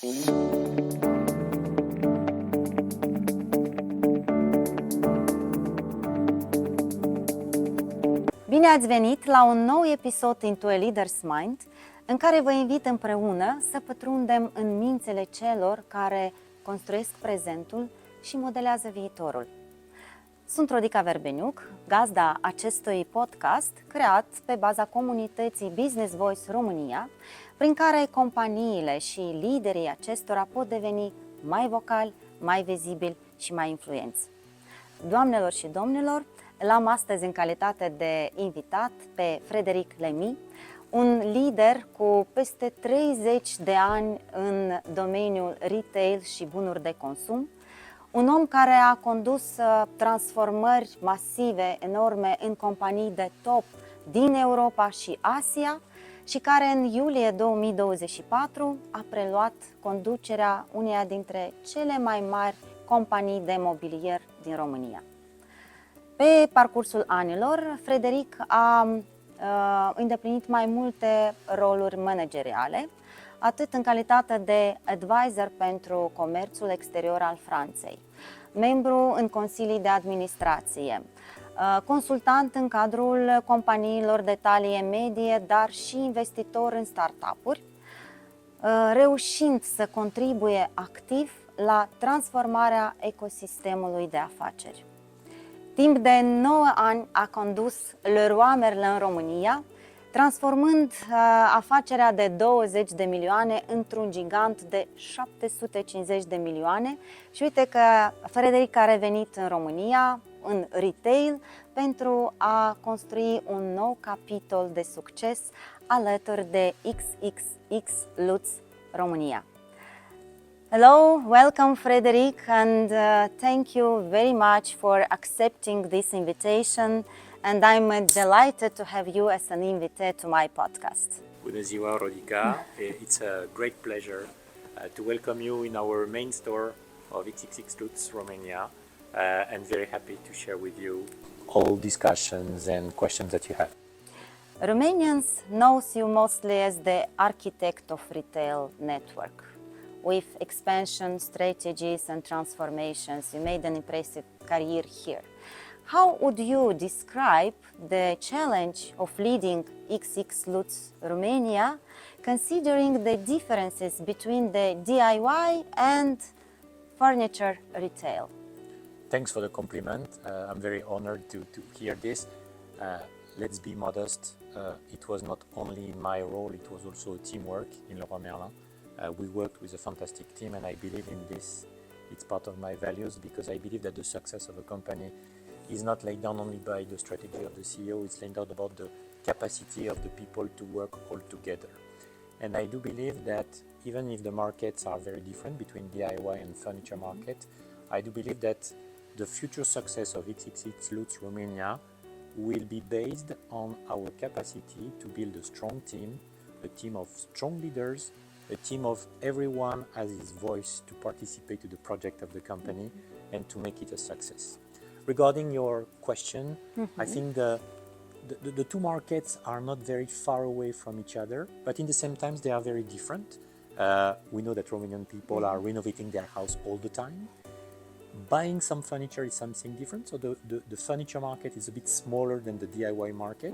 Bine ați venit la un nou episod Into a Leader's Mind, în care vă invit împreună să pătrundem în mințile celor care construiesc prezentul și modelează viitorul. Sunt Rodica Verbeniuc, gazda acestui podcast creat pe baza comunității BusinessVOICE Romania, prin care companiile și liderii acestora pot deveni mai vocali, mai vizibili și mai influenți. Doamnelor și domnilor, l-am astăzi în calitate de invitat pe Frederic Lamy, un lider cu peste 30 de ani în domeniul retail și bunuri de consum, un om care a condus transformări masive, enorme în companii de top din Europa și Asia și care în iulie 2024 a preluat conducerea uneia dintre cele mai mari companii de mobilier din România. Pe parcursul anilor, Frederic a îndeplinit mai multe roluri manageriale, atât în calitate de advisor pentru comerțul exterior al Franței, membru în consilii de administrație, consultant în cadrul companiilor de talie medie, dar și investitor în startup-uri, reușind să contribuie activ la transformarea ecosistemului de afaceri. Timp de 9 ani a condus Leroy Merlin în România, transformând afacerea de 20 de milioane într-un gigant de 750 de milioane. Și uite că Frederic a revenit în România, în retail, pentru a construi un nou capitol de succes alături de XxLutz Romania. Hello, welcome Frederic, and thank you very much for accepting this invitation, and I'm delighted to have you as an invitee to my podcast. Bună ziua, Rodica. It's a great pleasure to welcome you in our main store of XxLutz Romania, and very happy to share with you all discussions and questions that you have. Romanians knows you mostly as the architect of retail network. With expansion strategies and transformations, you made an impressive career here. How would you describe the challenge of leading XxLutz Romania, considering the differences between the DIY and furniture retail? Thanks for the compliment. I'm very honored to hear this. Let's be modest. It was not only my role, it was also a teamwork in Leroy Merlin. We worked with a fantastic team, and I believe in this. It's part of my values, because I believe that the success of a company is not laid down only by the strategy of the CEO, it's laid out about the capacity of the people to work all together. And I do believe that even if the markets are very different between DIY and furniture market, I do believe that the future success of XxLutz Romania will be based on our capacity to build a strong team, a team of strong leaders, a team of everyone has his voice to participate to the project of the company and to make it a success. Regarding your question, I think the two markets are not very far away from each other, but in the same time they are very different. We know that Romanian people are renovating their house all the time. Buying some furniture is something different, so the furniture market is a bit smaller than the DIY market,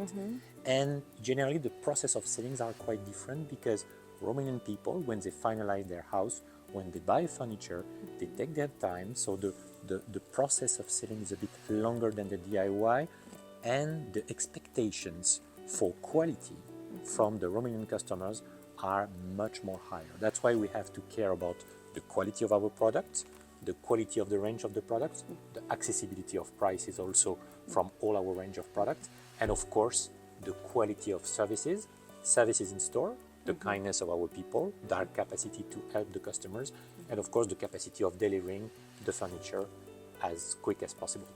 and generally the process of sellings are quite different, because Romanian people, when they finalize their house, when they buy furniture, they take their time, so the process of selling is a bit longer than the DIY, and the expectations for quality from the Romanian customers are much more higher. That's why we have to care about the quality of our products, the quality of the range of the products, the accessibility of prices also from all our range of products, and of course the quality of services in store, the kindness of our people, their capacity to help the customers, and of course the capacity of delivering the furniture as quick as possible.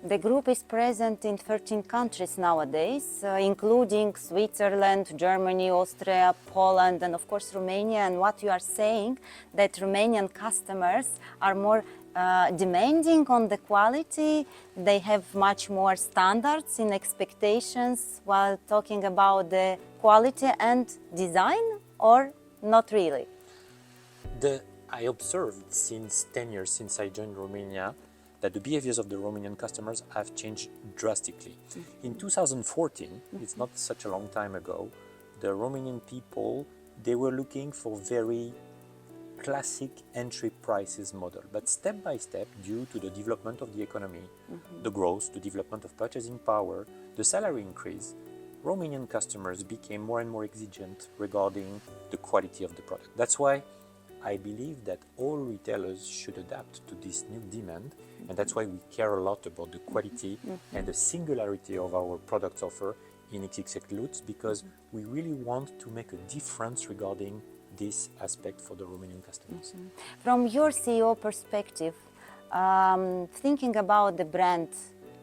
The group is present in 13 countries nowadays, including Switzerland, Germany, Austria, Poland, and of course Romania. And what you are saying, that Romanian customers are more demanding on the quality, they have much more standards in expectations while talking about the quality and design, or not really? I observed since 10 years, since I joined Romania, that the behaviors of the Romanian customers have changed drastically. In 2014, it's not such a long time ago, the Romanian people, they were looking for very classic entry prices model. But step by step, due to the development of the economy, the growth, the development of purchasing power, the salary increase, Romanian customers became more and more exigent regarding the quality of the product. That's why I believe that all retailers should adapt to this new demand, and that's why we care a lot about the quality and the singularity of our product offer in XxLutz, because we really want to make a difference regarding this aspect for the Romanian customers. From your CEO perspective, thinking about the brand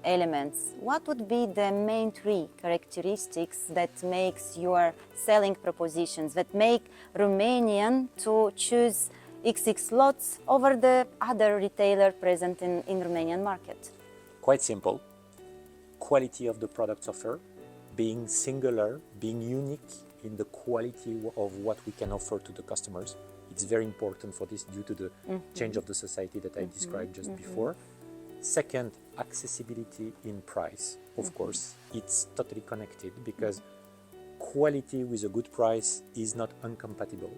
elements, what would be the main three characteristics that makes your selling propositions, that make Romanian to choose XxLutz over the other retailer present in Romanian market? Quite simple. Quality of the product offer, being singular, being unique in the quality of what we can offer to the customers. It's very important for this due to the change of the society that I described just before. Second, accessibility in price. Of course, it's totally connected because quality with a good price is not incompatible.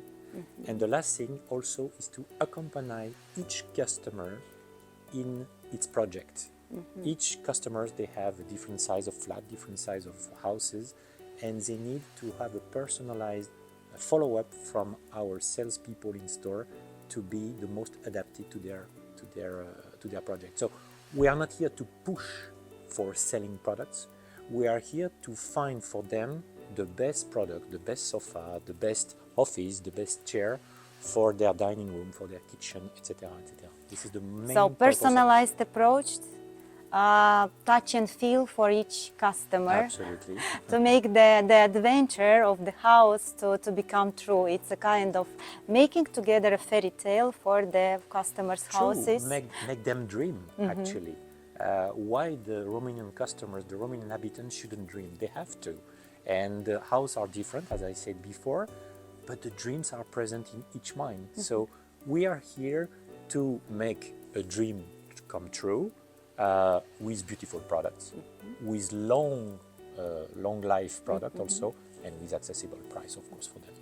And the last thing also is to accompany each customer in its project. Each customer, they have a different size of flat, different size of houses, and they need to have a personalized follow-up from our salespeople in store to be the most adapted to their project. So we are not here to push for selling products. We are here to find for them the best product, the best sofa, the best office, the best chair for their dining room, for their kitchen, etc., etc. This is the main So purpose personalized approach, touch and feel for each customer. Absolutely. To make the adventure of the house to become true. It's a kind of making together a fairy tale for the customers' houses. Make them dream, actually. Why the Romanian customers, the Romanian inhabitants shouldn't dream? They have to. And the houses are different, as I said before, but the dreams are present in each mind. So we are here to make a dream come true with beautiful products, with long life product also, and with accessible price, of course, for them.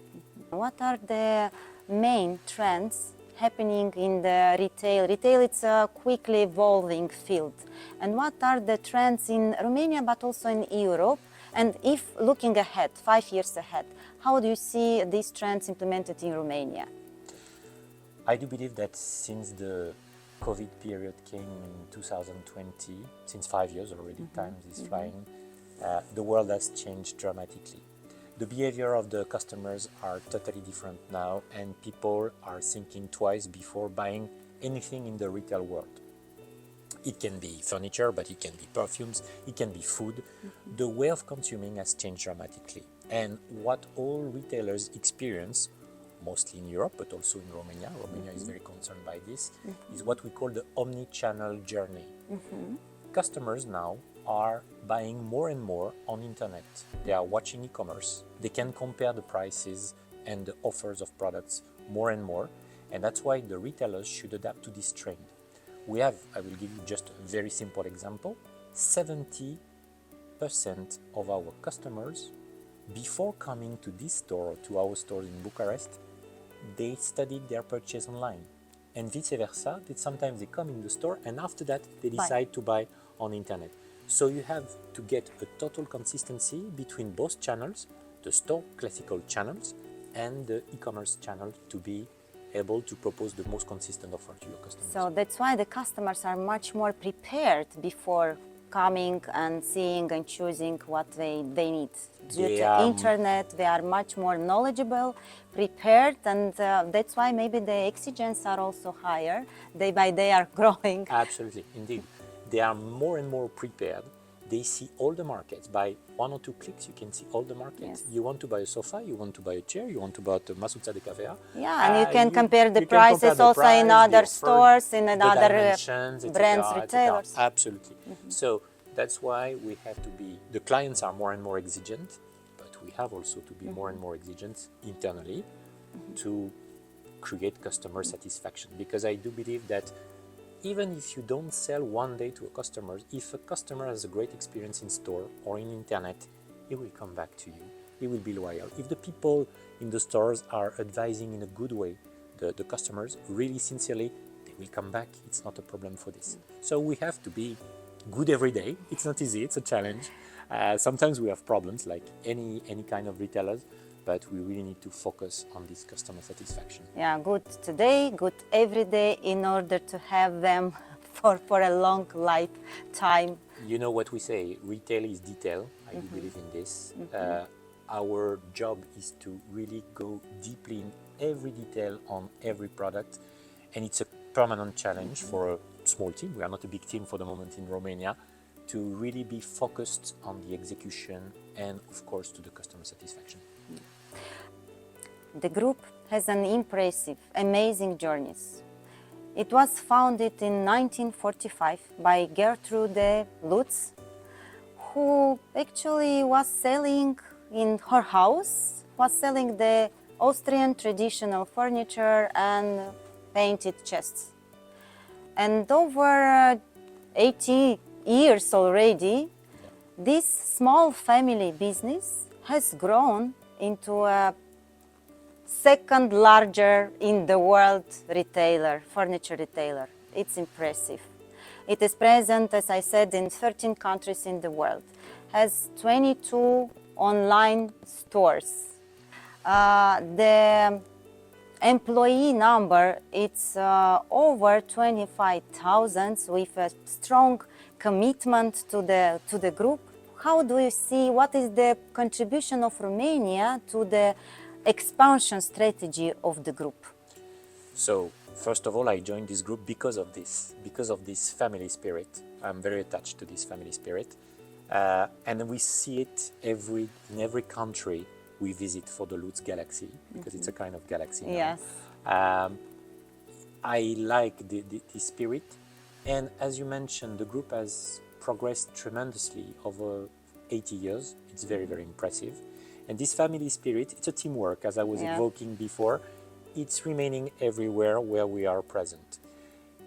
What are the main trends happening in the retail? Retail, it's a quickly evolving field. And what are the trends in Romania, but also in Europe? And if looking ahead, 5 years ahead, how do you see these trends implemented in Romania? I do believe that since the COVID period came in 2020, since 5 years already, time is flying, the world has changed dramatically. The behavior of the customers are totally different now, and people are thinking twice before buying anything in the retail world. It can be furniture, but it can be perfumes, it can be food. The way of consuming has changed dramatically. And what all retailers experience, mostly in Europe, but also in Romania, Romania is very concerned by this, is what we call the omni-channel journey. Customers now are buying more and more on internet. They are watching e-commerce. They can compare the prices and the offers of products more and more. And that's why the retailers should adapt to this trend. We have, I will give you just a very simple example, 70% of our customers, before coming to this store or to our stores in Bucharest, they studied their purchase online. And vice versa, that sometimes they come in the store and after that they decide to buy on internet. So you have to get a total consistency between both channels, the store classical channels and the e-commerce channel, to be able to propose the most consistent offer to your customers. So that's why the customers are much more prepared before coming and seeing and choosing what they need. Due to internet, they are much more knowledgeable, prepared, and that's why maybe the exigencies are also higher. Day by day are growing. Absolutely, indeed. They are more and more prepared. They see all the markets. By 1 or 2 clicks, you can see all the markets. Yes. You want to buy a sofa, you want to buy a chair, you want to buy a masuța de cafea. Yeah, and you can compare the prices also in other stores, in other brands, retailers. Absolutely. So that's why we have to be, the clients are more and more exigent, but we have also to be more and more exigent internally to create customer satisfaction, because I do believe that even if you don't sell one day to a customer, if a customer has a great experience in store or in internet, he will come back to you. He will be loyal. If the people in the stores are advising in a good way the customers, really sincerely, they will come back. It's not a problem for this. So we have to be good every day. It's not easy. It's a challenge. Sometimes we have problems like any kind of retailers, but we really need to focus on this customer satisfaction. Yeah, good today, good every day in order to have them for a long lifetime. You know what we say, retail is detail. I do believe in this. Our job is to really go deeply in every detail on every product, and it's a permanent challenge for a small team. We are not a big team for the moment in Romania, to really be focused on the execution and of course to the customer satisfaction. The group has an impressive, amazing journeys. It was founded in 1945 by Gertrude Lutz, who actually was selling in her house, was selling the Austrian traditional furniture and painted chests. And over 80 years already, this small family business has grown into a second larger in the world retailer, furniture retailer. It's impressive. It is present, as I said, in 13 countries in the world, has 22 online stores. The employee number, it's over 25,000 with a strong commitment to the group. How do you see, what is the contribution of Romania to the expansion strategy of the group? So, first of all, I joined this group because of this family spirit. I'm very attached to this family spirit. And we see it in every country we visit for the Lutz Galaxy, because it's a kind of galaxy now. Yes. I like the spirit. And as you mentioned, the group has progressed tremendously over 80 years. It's very, very impressive. And this family spirit, it's a teamwork, as I was evoking before. It's remaining everywhere where we are present.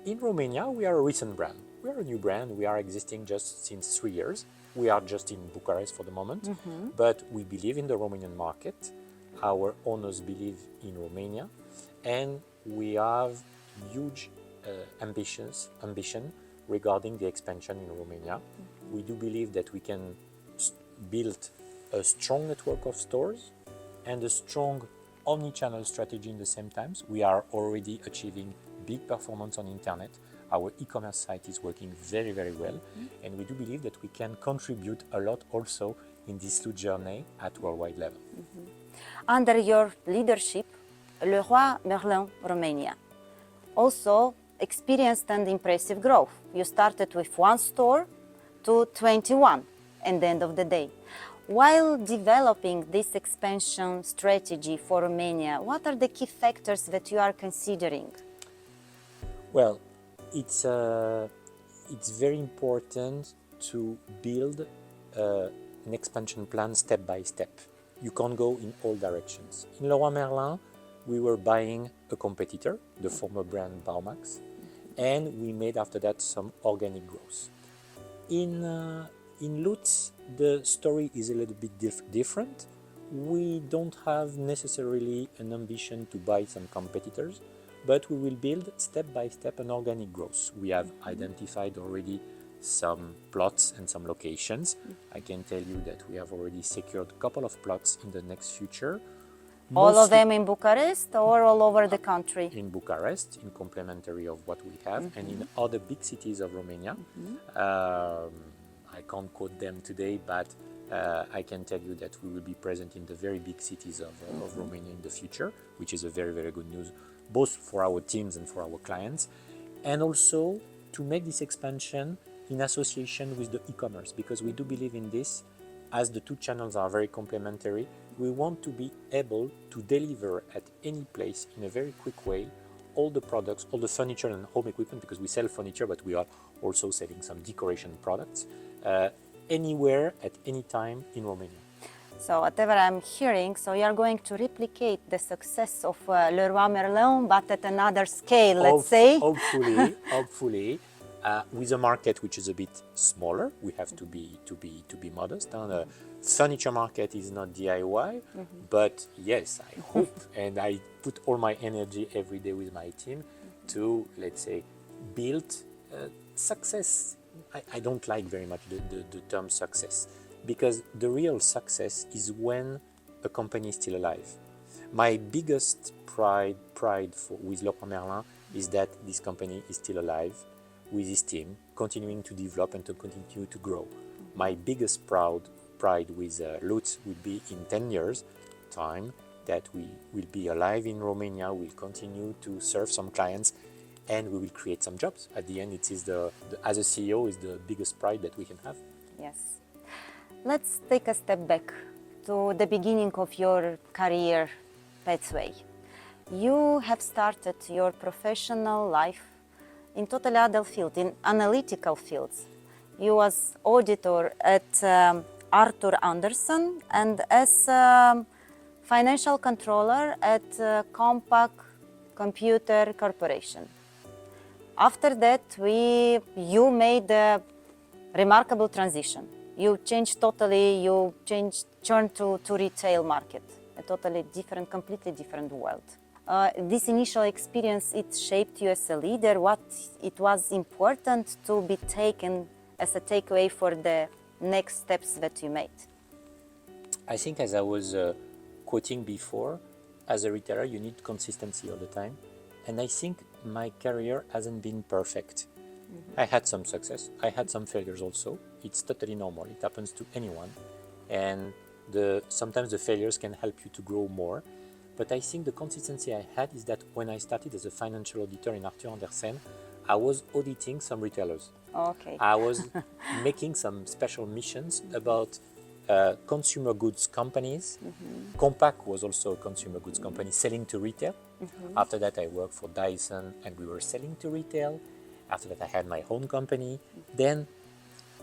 In Romania, we are a recent brand. We are a new brand. We are existing just since 3 years. We are just in Bucharest for the moment, but we believe in the Romanian market. Our owners believe in Romania, and we have huge ambition regarding the expansion in Romania. We do believe that we can build a strong network of stores and a strong omni-channel strategy in the same times. We are already achieving big performance on internet. Our e-commerce site is working very, very well, and we do believe that we can contribute a lot also in this Lutz journey at worldwide level. Under your leadership, Leroy Merlin Romania also experienced an impressive growth. You started with 1 store to 21 at the end of the day. While developing this expansion strategy for Romania, what are the key factors that you are considering? Well, it's very important to build an expansion plan step by step. You can't go in all directions. In Leroy Merlin, we were buying a competitor, the former brand Baumax, and we made after that some organic growth. In Lutz, the story is a little bit different. We don't have necessarily an ambition to buy some competitors, but we will build step by step an organic growth. We have identified already some plots and some locations. I can tell you that we have already secured a couple of plots in the next future. All of them in Bucharest or all over the country? In Bucharest, in complementary of what we have, and in other big cities of Romania. I can't quote them today, but I can tell you that we will be present in the very big cities of Romania in the future, which is a very, very good news, both for our teams and for our clients, and also to make this expansion in association with the e-commerce, because we do believe in this. As the two channels are very complementary, we want to be able to deliver at any place in a very quick way all the products, all the furniture and home equipment, because we sell furniture, but we are also selling some decoration products, anywhere at any time in Romania. So whatever I'm hearing, so you are going to replicate the success of Leroy Merlin, but at another scale, let's say. Hopefully, with a market which is a bit smaller, we have to be modest. The furniture market is not DIY, but yes, I hope and I put all my energy every day with my team to, let's say, build success. I don't like very much the term success, because the real success is when a company is still alive. My biggest pride with Leroy Merlin is that this company is still alive with his team, continuing to develop and to continue to grow. My biggest pride with Lutz will be in 10 years' time that we will be alive in Romania, we'll continue to serve some clients, and we will create some jobs. At the end, it is as a CEO, is the biggest pride that we can have. Yes. Let's take a step back to the beginning of your career pathway. You have started your professional life in totally other field, in analytical fields. You was auditor at Arthur Andersen and as financial controller at Compaq Computer Corporation. After that, you made a remarkable transition. You changed totally, turned to retail market, a totally different, completely different world. This initial experience, it shaped you as a leader. What it was important to be taken as a takeaway for the next steps that you made? I think, as I was quoting before, as a retailer, you need consistency all the time. And I think my career hasn't been perfect. I had some success. I had some failures also. It's totally normal. It happens to anyone. And sometimes the failures can help you to grow more. But I think the consistency I had is that when I started as a financial auditor in Arthur Andersen, I was auditing some retailers. Okay. I was making some special missions about consumer goods companies. Compaq was also a consumer goods company selling to retail. After that, I worked for Dyson and we were selling to retail. After that, I had my own company. Then,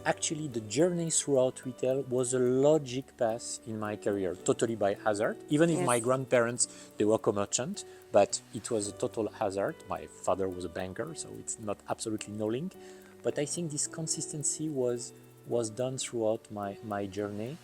actually, the journey throughout retail was a logic path in my career, totally by hazard. Even if my grandparents, they were commerciant, but it was a total hazard. My father was a banker, so it's not absolutely no link. But I think this consistency was done throughout my journey.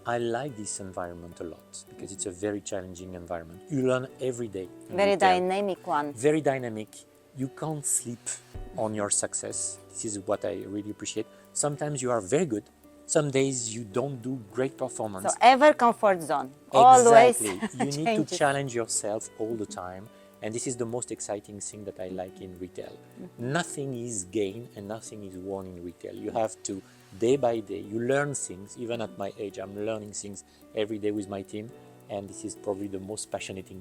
I like this environment a lot because it's a very challenging environment. You learn every day. Very dynamic one. Very dynamic. You can't sleep on your success. This is what I really appreciate. Sometimes you are very good. Some days you don't do great performance. So ever comfort zone. Exactly. Always. You need to challenge yourself all the time. And this is the most exciting thing that I like in retail. Nothing is gained and nothing is won in retail. You have to, day by day, you learn things. Even at my age, I'm learning things every day with my team. And this is probably the most passionate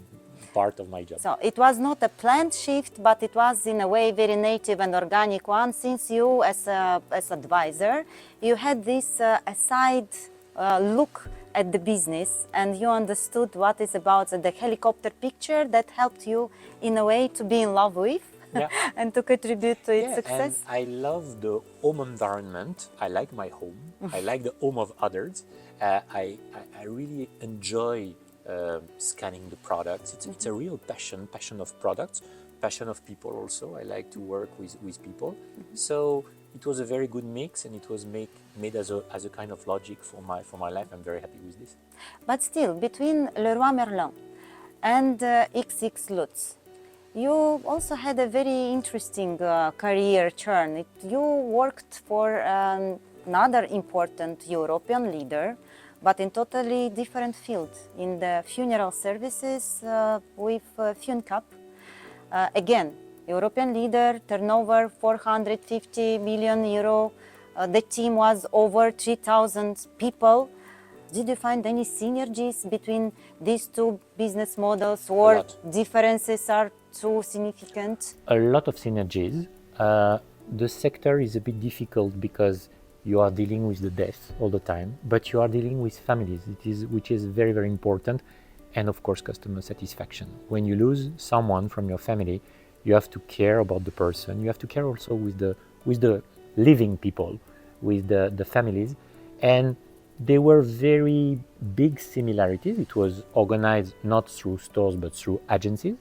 part of my job. So it was not a planned shift, but it was in a way very native and organic one. Since you, as advisor, you had this aside look at the business and you understood what is about the helicopter picture that helped you in a way to be in love with and to contribute to its success. And I love the home environment. I like my home. I like the home of others. I really enjoy scanning the products. It's a real passion of products, passion of people also. I like to work with people. So it was a very good mix, and it was made as a kind of logic for my life. I'm very happy with this. But still, between Leroy Merlin and XxLutz, you also had a very interesting career turn. You worked for another important European leader, but in totally different field, in the funeral services with FunCap. Again, European leader, turnover 450 million euro. The team was over 3,000 people. Did you find any synergies between these two business models, or differences are too significant? A lot of synergies. The sector is a bit difficult because you are dealing with the death all the time, but you are dealing with families, which is very, very important, and of course customer satisfaction. When you lose someone from your family, you have to care about the person. You have to care also with the living people, with the families, and There were very big similarities. It was organized not through stores but through agencies,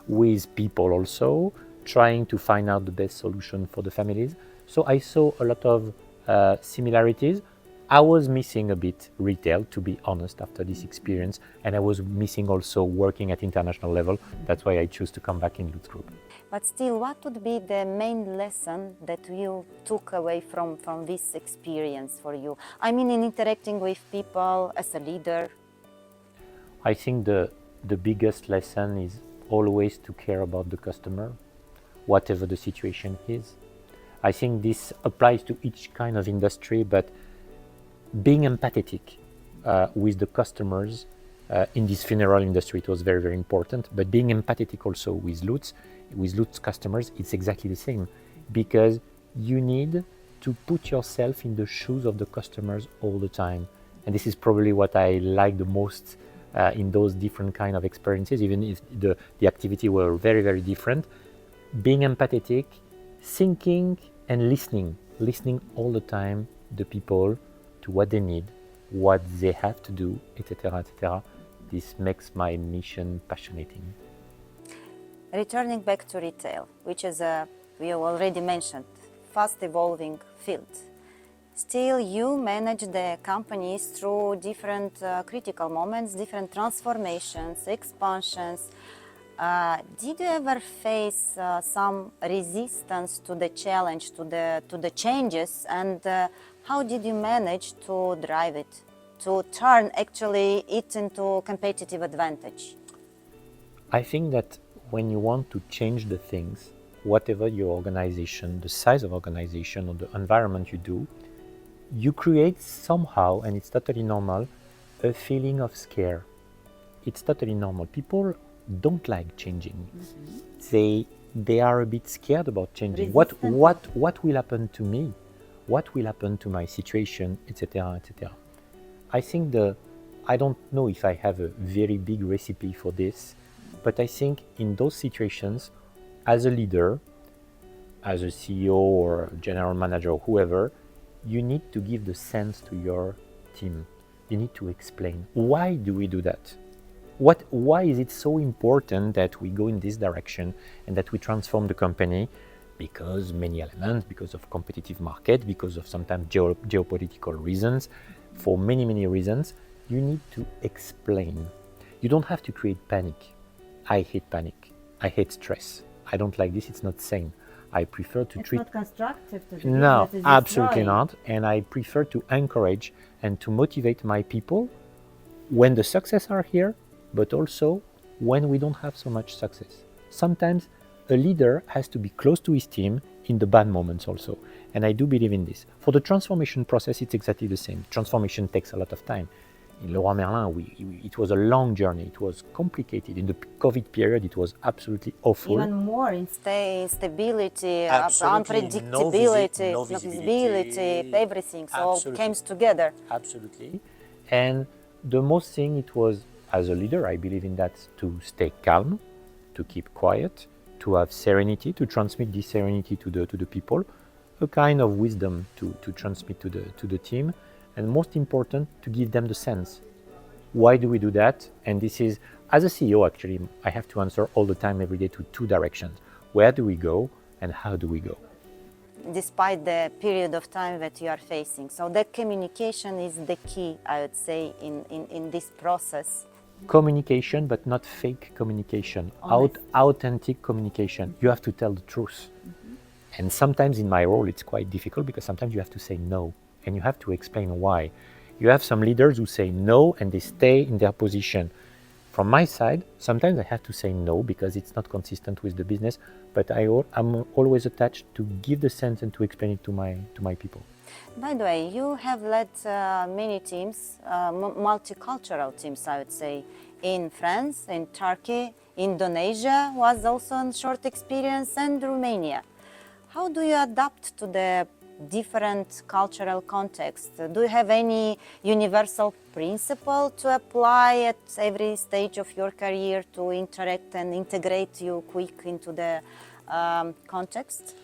with people also trying to find out the best solution for the families. So I saw a lot of similarities. I was missing a bit retail, to be honest, after this experience, and I was missing also working at international level. That's why I chose to come back in Lutz Group. But still, what would be the main lesson that you took away from this experience for you? I mean, in interacting with people as a leader. I think the biggest lesson is always to care about the customer, whatever the situation is. I think this applies to each kind of industry, but being empathetic with the customers in this funeral industry, it was very, very important. But being empathetic also with Lutz customers, it's exactly the same, because you need to put yourself in the shoes of the customers all the time. And this is probably what I like the most in those different kind of experiences, even if the activity were very, very different. Being empathetic, thinking and listening all the time the people to what they need, what they have to do, etc., etc. This makes my mission passionating. Returning back to retail, which is we already mentioned, fast evolving field. Still, you manage the companies through different critical moments, different transformations, expansions. Did you ever face some resistance to the challenge, to the changes, and how did you manage to drive it, to turn actually it into competitive advantage? I think that when you want to change the things, whatever your organization, the size of organization or the environment you do, you create somehow, and it's totally normal, a feeling of scare. It's totally normal. People don't like changing. They are a bit scared about changing. What will happen to me? What will happen to my situation, etc., etc. I think I don't know if I have a very big recipe for this, but I think in those situations, as a leader, as a CEO or general manager or whoever, you need to give the sense to your team. You need to explain, why do we do that? Why is it so important that we go in this direction and that we transform the company? Because many elements, because of competitive market, because of sometimes geopolitical reasons, for many, many reasons, you need to explain. You don't have to create panic. I hate panic. I hate stress. I don't like this. It's not sane. I prefer to treat... It's not constructive to the No, business, it's absolutely destroying. not. And I prefer to encourage and to motivate my people when the success are here, but also when we don't have so much success. Sometimes a leader has to be close to his team in the bad moments also. And I do believe in this. For the transformation process, it's exactly the same. Transformation takes a lot of time. In Leroy Merlin, it was a long journey. It was complicated. In the COVID period, it was absolutely awful. Even more instability, Absolutely. unpredictability, No visibility. everything. So Absolutely. comes together. Absolutely. And the most thing it was, as a leader, I believe in that, to stay calm, to keep quiet, to have serenity, to transmit this serenity to the people, a kind of wisdom to transmit to the team, and most important, to give them the sense. Why do we do that? And this is, as a CEO, actually, I have to answer all the time, every day, to two directions. Where do we go and how do we go? Despite the period of time that you are facing. So that communication is the key, I would say, in this process. Communication, but not fake communication, authentic communication. You have to tell the truth. And sometimes in my role, it's quite difficult because sometimes you have to say no and you have to explain why. You have some leaders who say no and they stay in their position. From my side, sometimes I have to say no because it's not consistent with the business, but I'm always attached to give the sense and to explain it to my people. By the way, you have led many teams, multicultural teams, I would say, in France, in Turkey, Indonesia was also a short experience, and Romania. How do you adapt to the different cultural contexts? Do you have any universal principle to apply at every stage of your career to interact and integrate you quick into the context?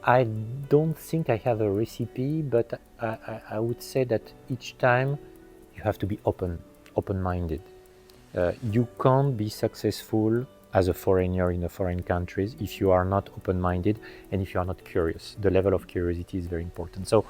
I don't think I have a recipe, but I would say that each time you have to be open-minded. You can't be successful as a foreigner in a foreign countries if you are not open-minded and if you are not curious. The level of curiosity is very important. So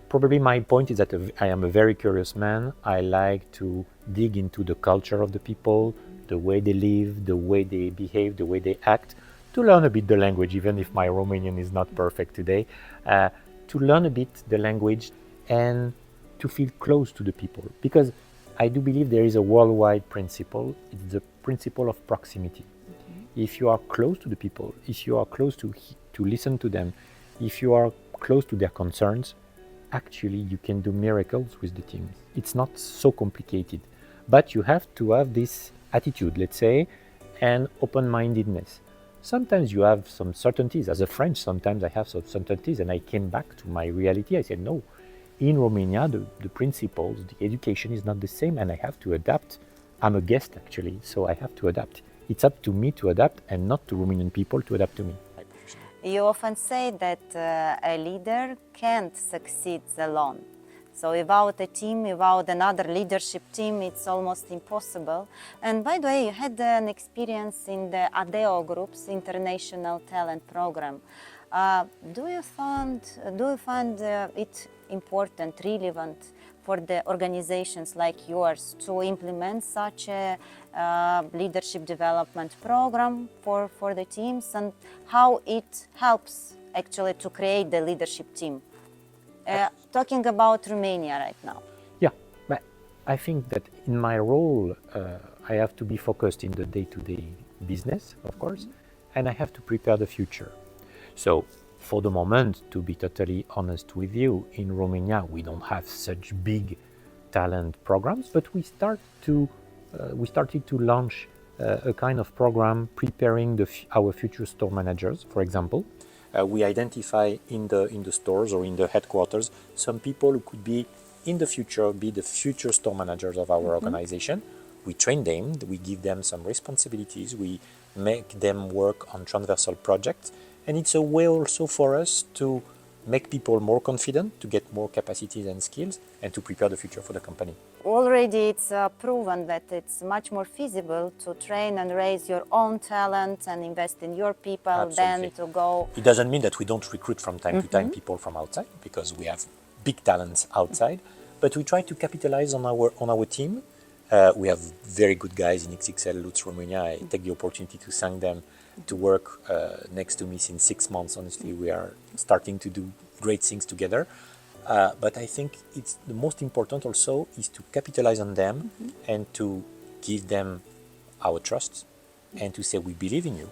probably my point is that I am a very curious man. I like to dig into the culture of the people, the way they live, the way they behave, the way they act, to learn a bit the language, even if my Romanian is not perfect today, to learn a bit the language and to feel close to the people. Because I do believe there is a worldwide principle. It's the principle of proximity. If you are close to the people, if you are close to listen to them, if you are close to their concerns, actually you can do miracles with the team. It's not so complicated, but you have to have this attitude, let's say, and open-mindedness. Sometimes you have some certainties. As a French, sometimes I have some certainties, and I came back to my reality. I said, no, in Romania, the principles, the education is not the same, and I have to adapt. I'm a guest, actually, so I have to adapt. It's up to me to adapt and not to Romanian people to adapt to me. You often say that a leader can't succeed alone. So without a team, without another leadership team, it's almost impossible. And by the way, you had an experience in the ADEO Group's International Talent Program. Do you find it important, relevant for the organizations like yours to implement such a leadership development program for the teams, and how it helps actually to create the leadership team? Talking about Romania right now. Yeah, but I think that in my role, I have to be focused in the day-to-day business, of course, and I have to prepare the future. So for the moment, to be totally honest with you, in Romania, we don't have such big talent programs, but we started to launch a kind of program preparing our future store managers, for example. We identify in the stores or in the headquarters some people who could be in the future be the future store managers of our organization. We train them, we give them some responsibilities, we make them work on transversal projects, and it's a way also for us to make people more confident, to get more capacities and skills, and to prepare the future for the company. Already it's proven that it's much more feasible to train and raise your own talent and invest in your people. Absolutely. Than to go. It doesn't mean that we don't recruit from time to time people from outside, because we have big talents outside, but we try to capitalize on our team. We have very good guys in XxLutz Romania. I take the opportunity to thank them to work next to me since 6 months. Honestly, we are starting to do great things together. But I think it's the most important also is to capitalize on them and to give them our trust and to say we believe in you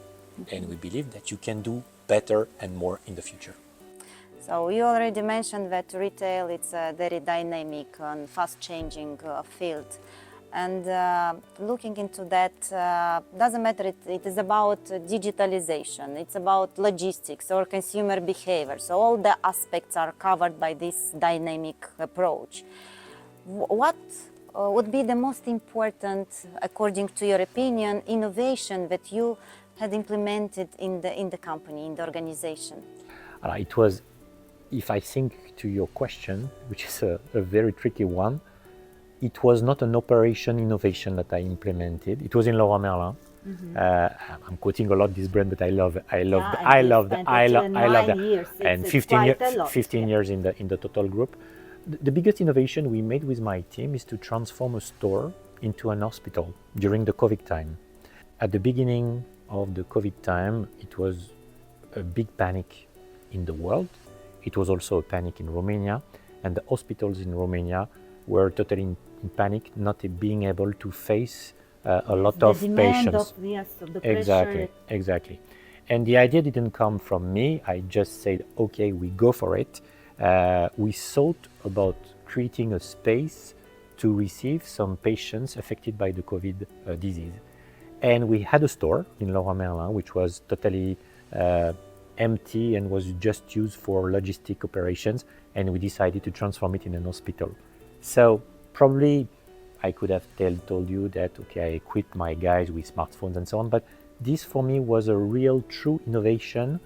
and we believe that you can do better and more in the future. So you already mentioned that retail is a very dynamic and fast-changing field. And looking into that, doesn't matter, it is about digitalization, it's about logistics or consumer behavior. So all the aspects are covered by this dynamic approach. What would be the most important, according to your opinion, innovation that you had implemented in the company, in the organization? It was, if I think to your question, which is a very tricky one, it was not an operation innovation that I implemented. It was in Leroy Merlin. I'm quoting a lot this brand, but I love that. And 15 years in the total group. The biggest innovation we made with my team is to transform a store into an hospital during the COVID time. At the beginning of the COVID time, it was a big panic in the world. It was also a panic in Romania, and the hospitals in Romania were totally in panic, not being able to face a lot of patients. Of the Exactly. And the idea didn't come from me. I just said, okay, we go for it. We thought about creating a space to receive some patients affected by the COVID disease. And we had a store in Leroy Merlin, which was totally empty and was just used for logistic operations. And we decided to transform it in an hospital. So probably I could have told you that, okay, I equipped my guys with smartphones and so on, but this for me was a real true innovation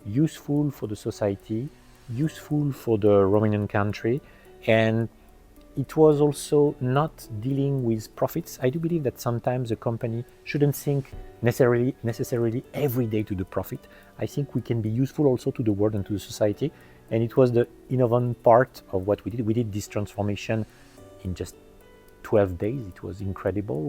useful for the society, useful for the Romanian country, and it was also not dealing with profits. I do believe that sometimes a company shouldn't think necessarily every day to the profit. I think we can be useful also to the world and to the society. And it was the innovant part of what we did. We did this transformation in just 12 days. It was incredible.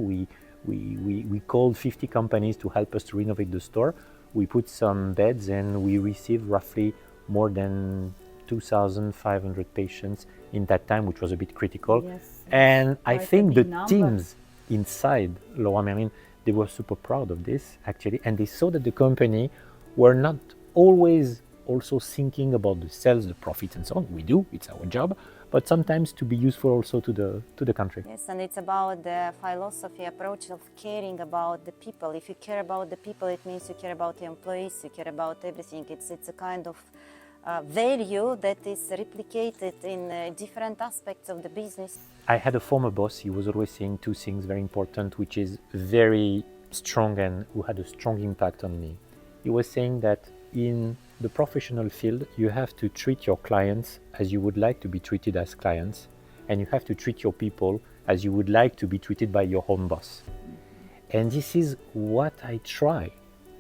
We called 50 companies to help us to renovate the store. We put some beds and we received roughly more than 2,500 patients in that time, which was a bit critical. Yes, and I think the number. teams inside Leroy Merlin, they were super proud of this actually, and they saw that the company were not always also thinking about the sales, the profits and so on. We do, it's our job, but sometimes to be useful also to the country. Yes, and it's about the philosophy approach of caring about the people. If you care about the people, it means you care about the employees, you care about everything. It's a kind of value that is replicated in different aspects of the business. I had a former boss. He was always saying two things very important, which is very strong and who had a strong impact on me. He was saying that in the professional field, you have to treat your clients as you would like to be treated as clients, and you have to treat your people as you would like to be treated by your own boss. And this is what I try.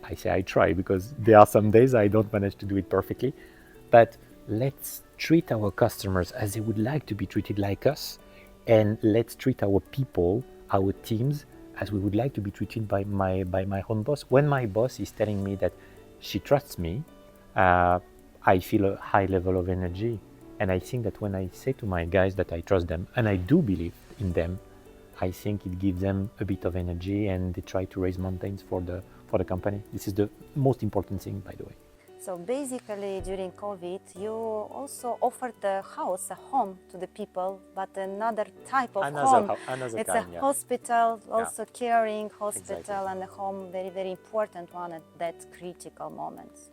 I say I try because there are some days I don't manage to do it perfectly, but let's treat our customers as they would like to be treated like us, and let's treat our people, our teams, as we would like to be treated by my own boss. When my boss is telling me that she trusts me, I feel a high level of energy. And I think that when I say to my guys that I trust them, and I do believe in them, I think it gives them a bit of energy and they try to raise mountains for the company. This is the most important thing, by the way. So basically, during COVID, you also offered the house, a home to the people, but another type of home. It's a hospital, also caring hospital, exactly. And a home, very, very important one at that critical moments.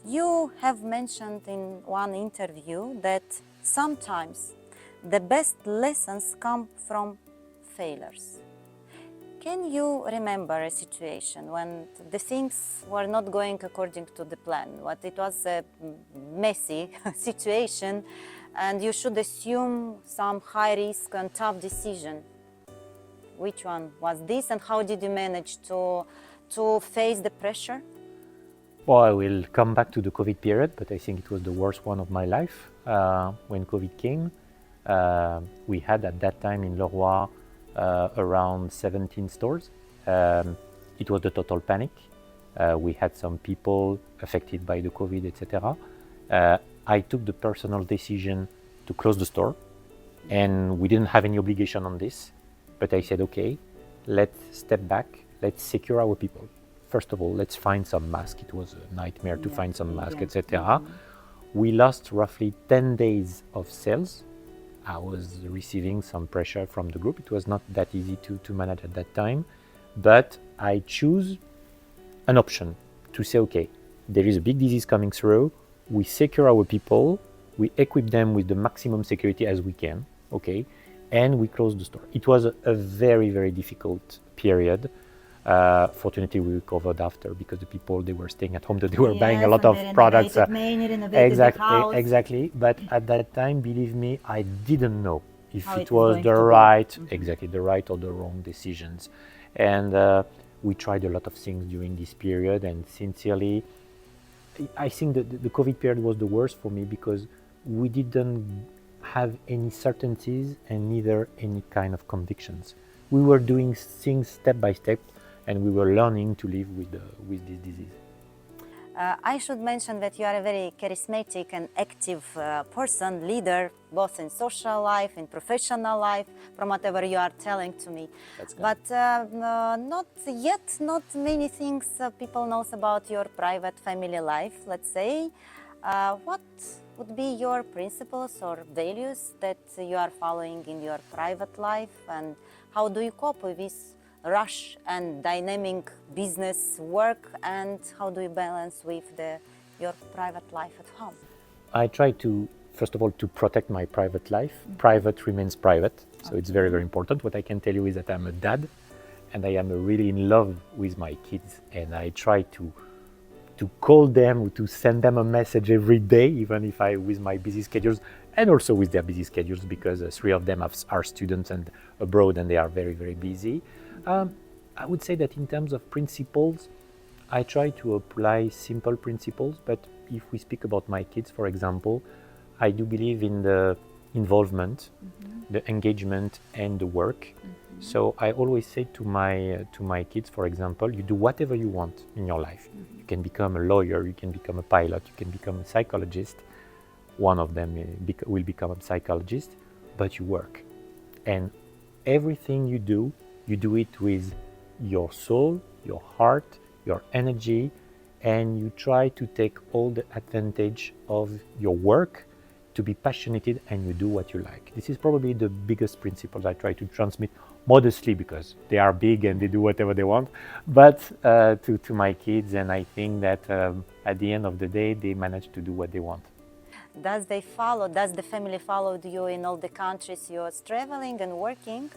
You have mentioned in one interview that sometimes the best lessons come from failures. Can you remember a situation when the things were not going according to the plan? What it was a messy situation and you should assume some high risk and tough decision. Which one was this and how did you manage to face the pressure? Well, I will come back to the COVID period, but I think it was the worst one of my life. When COVID came, we had at that time in Leroy around 17 stores. It was the total panic. We had some people affected by the COVID, etc. I took the personal decision to close the store, and we didn't have any obligation on this. But I said, okay, let's step back, let's secure our people. First of all, let's find some masks. It was a nightmare to find some masks, etc. We lost roughly 10 days of sales. I was receiving some pressure from the group. It was not that easy to manage at that time, but I choose an option to say, okay, there is a big disease coming through. We secure our people, we equip them with the maximum security as we can, okay, and we close the store. It was a very, very difficult period. Fortunately, we recovered after because the people, they were staying at home, they were buying a lot of products. Exactly. But at that time, believe me, I didn't know if it was the right, the right or the wrong decisions. And we tried a lot of things during this period. And sincerely, I think that the COVID period was the worst for me because we didn't have any certainties and neither any kind of convictions. We were doing things step by step, and we were learning to live with this disease. I should mention that you are a very charismatic and active person, leader, both in social life, in professional life, from whatever you are telling to me. But not many things people knows about your private family life, let's say. What would be your principles or values that you are following in your private life, and how do you cope with this rush and dynamic business work, and how do you balance with your private life at home? I try to, first of all, to protect my private life. Private remains private, so it's very, very important. What I can tell you is that I'm a dad and I am really in love with my kids, and I try to to call them, to send them a message every day, even if with my busy schedules, and also with their busy schedules, because 3 of them are students and abroad, and they are very, very busy. I would say that in terms of principles, I try to apply simple principles, but if we speak about my kids, for example, I do believe in the involvement, the engagement, and the work. So I always say to my kids, for example, you do whatever you want in your life. You can become a lawyer, you can become a pilot, you can become a psychologist. One of them will become a psychologist, but you work. And everything you do it with your soul, your heart, your energy, and you try to take all the advantage of your work to be passionate, and you do what you like. This is probably the biggest principles I try to transmit, modestly, because they are big and they do whatever they want, but to my kids, and I think that at the end of the day they manage to do what they want. Does the family follow you in all the countries you're traveling and working?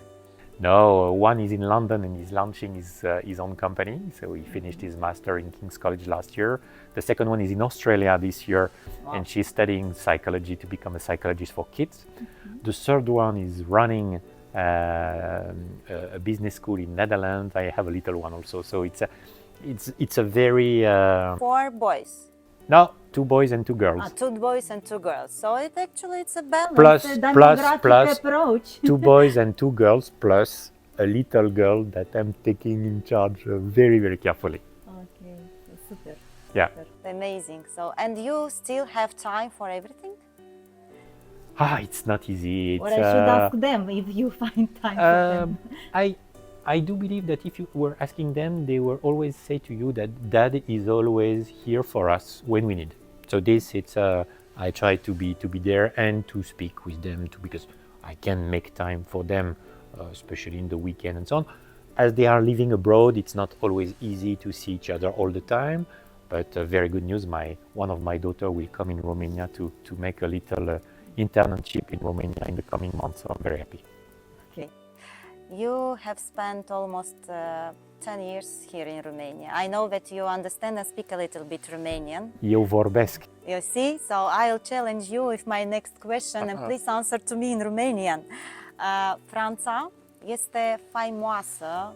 No, one is in London and he's launching his own company. So he finished his master in King's College last year. The second one is in Australia this year, and she's studying psychology to become a psychologist for kids. The third one is running a business school in Netherlands. I have a little one also. So it's a very 4 boys. No, 2 boys and 2 girls. 2 boys and 2 girls. So it's a balance. Plus approach. 2 boys and 2 girls, plus a little girl that I'm taking in charge very, very carefully. Okay, super. Yeah. Super. Amazing. So, and you still have time for everything? It's not easy. Or I should ask them if you find time for them. I do believe that if you were asking them, they will always say to you that Dad is always here for us when we need. So I try to be there and to speak with them because I can make time for them, especially in the weekend and so on. As they are living abroad, it's not always easy to see each other all the time. But very good news, one of my daughter will come in Romania to make a little internship in Romania in the coming months. So I'm very happy. Okay. You have spent almost 10 years here in Romania. I know that you understand and speak a little bit Romanian. Eu vorbesc. You see? So I'll challenge you with my next question and please answer to me in Romanian. Franța este faimoasă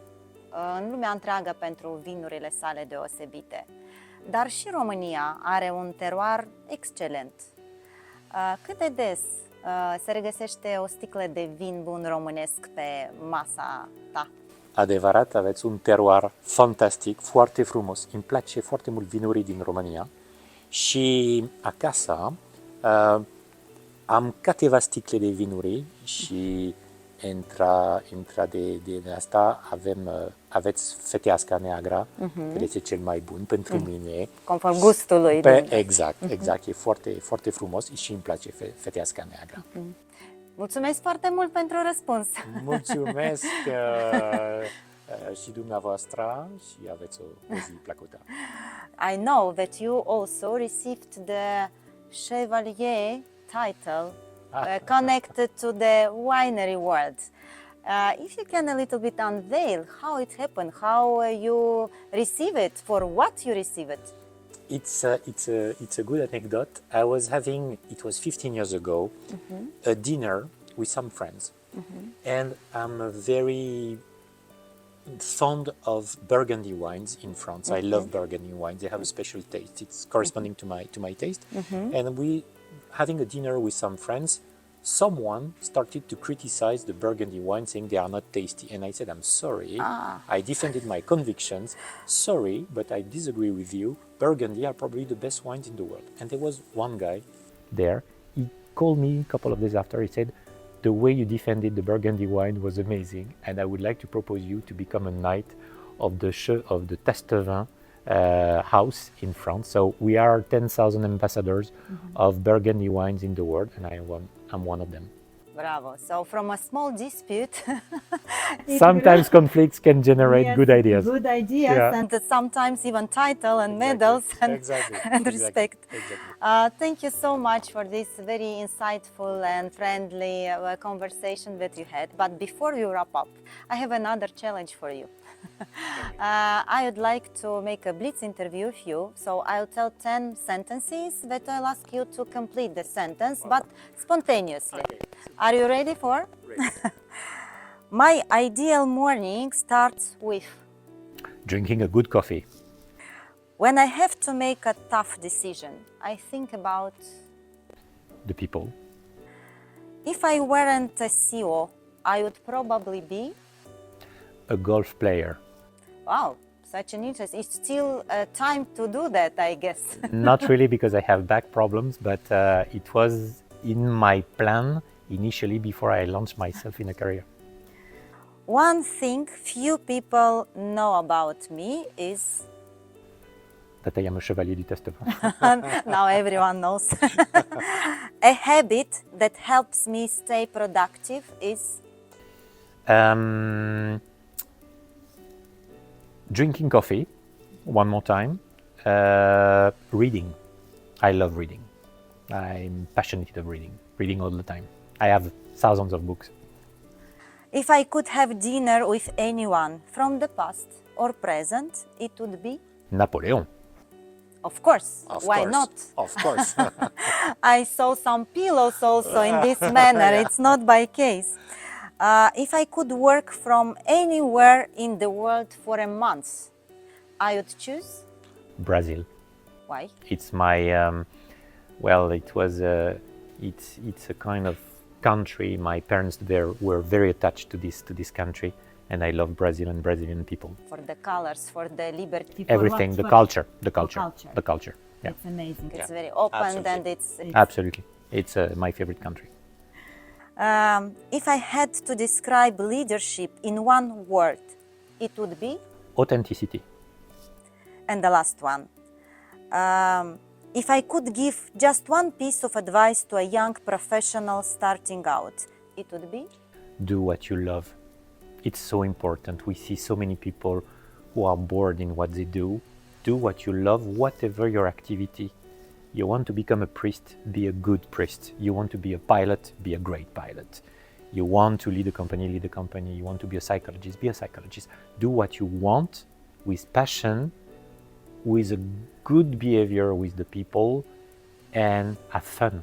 în lumea întreagă pentru vinurile sale deosebite. Dar și România are un teroar excelent. Cât de des se regăsește o sticlă de vin bun românesc pe masa ta? Adevărat, aveți un teroar fantastic, foarte frumos. Îmi place foarte mult vinurii din România. Și acasă am câteva sticle de vinuri și de asta aveți fetească neagră, care este cel mai bun pentru mine. Conform gustului. Exact, e foarte, foarte frumos și îmi place fetească neagră. Mulțumesc foarte mult pentru răspuns. Mulțumesc și dumneavoastră și aveți o zi plăcută. I know that you also received the Chevalier title connected to the winery world. If you can a little bit unveil how it happened, how you receive it, for what you receive it. It's a good anecdote. It was 15 years ago, a dinner with some friends, and I'm very fond of Burgundy wines in France. I love Burgundy wines. They have a special taste. It's corresponding to my taste. And we having a dinner with some friends. Someone started to criticize the Burgundy wine, saying they are not tasty. And I said, I'm sorry. I defended my convictions. Sorry, but I disagree with you. Burgundy are probably the best wines in the world. And there was one guy there. He called me a couple of days after. He said, the way you defended the Burgundy wine was amazing. And I would like to propose you to become a knight of the Tastevin house in France. So we are 10,000 ambassadors of Burgundy wines in the world, and I'm one of them. Bravo. So from a small dispute, sometimes conflicts can generate good ideas. Good ideas, Yeah. and sometimes even title and medals and respect. Exactly. Thank you so much for this very insightful and friendly conversation that you had. But before we wrap up, I have another challenge for you. I would like to make a blitz interview with you, so I'll tell 10 sentences that I'll ask you to complete the sentence, but spontaneously. Okay. Are you ready for? Ready. My ideal morning starts with Drinking a good coffee. when I have to make a tough decision. I think about The people. if I weren't a CEO, I would probably be. A golf player. Wow, such an interest. It's still time to do that, I guess. Not really, because I have back problems, but it was in my plan initially before I launched myself in a career. One thing few people know about me is That I am a chevalier du test. now everyone knows. A habit that helps me stay productive is Drinking coffee, one more time. Reading. I love reading. I'm passionate of reading all the time. I have thousands of books. if I could have dinner with anyone from the past or present, it would be, Napoleon. of course, Of why course. not? Of course. I saw some pillows also in this manner, it's not by case. If I could work from anywhere in the world for a month, I would choose. Brazil. Why? It's my it's a kind of country. My parents there were very attached to this country, and I love Brazil and Brazilian people. For the colors, for the liberty. For Everything, what? the For culture. culture. The culture. Yeah, It's amazing. It's very open absolutely. and it's. absolutely. It's my favorite country. If I had to describe leadership in one word, it would be. Authenticity. And the last one. If I could give just one piece of advice to a young professional starting out, it would be. Do what you love. It's so important. We see so many people who are bored in what they do. Do what you love, whatever your activity. You want to become a priest, be a good priest. You want to be a pilot, be a great pilot. You want to lead a company, lead a company. You want to be a psychologist, be a psychologist. Do what you want with passion, with a good behavior with the people, and have fun.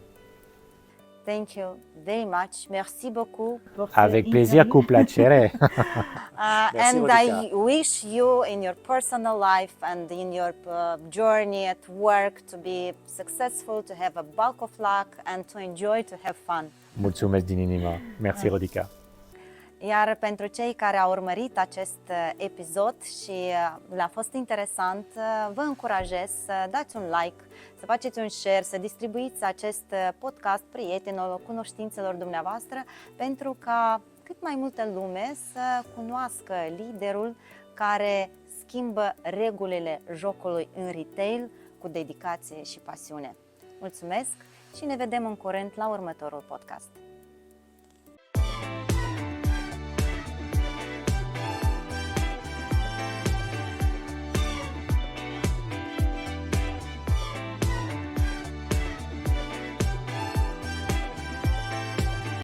Thank you very much. Merci beaucoup. Pour ce Avec plaisir, interview. cu placere. And Rodica. I wish you in your personal life and in your journey at work to be successful, to have a bulk of luck and to enjoy, to have fun. Mulțumesc din inimă. Merci, Rodica. Iar pentru cei care au urmărit acest episod și le-a fost interesant, vă încurajez să dați un like, să faceți un share, să distribuiți acest podcast prietenilor, cunoștințelor dumneavoastră, pentru ca cât mai multă lume să cunoască liderul care schimbă regulile jocului în retail cu dedicație și pasiune. Mulțumesc și ne vedem în curând la următorul podcast.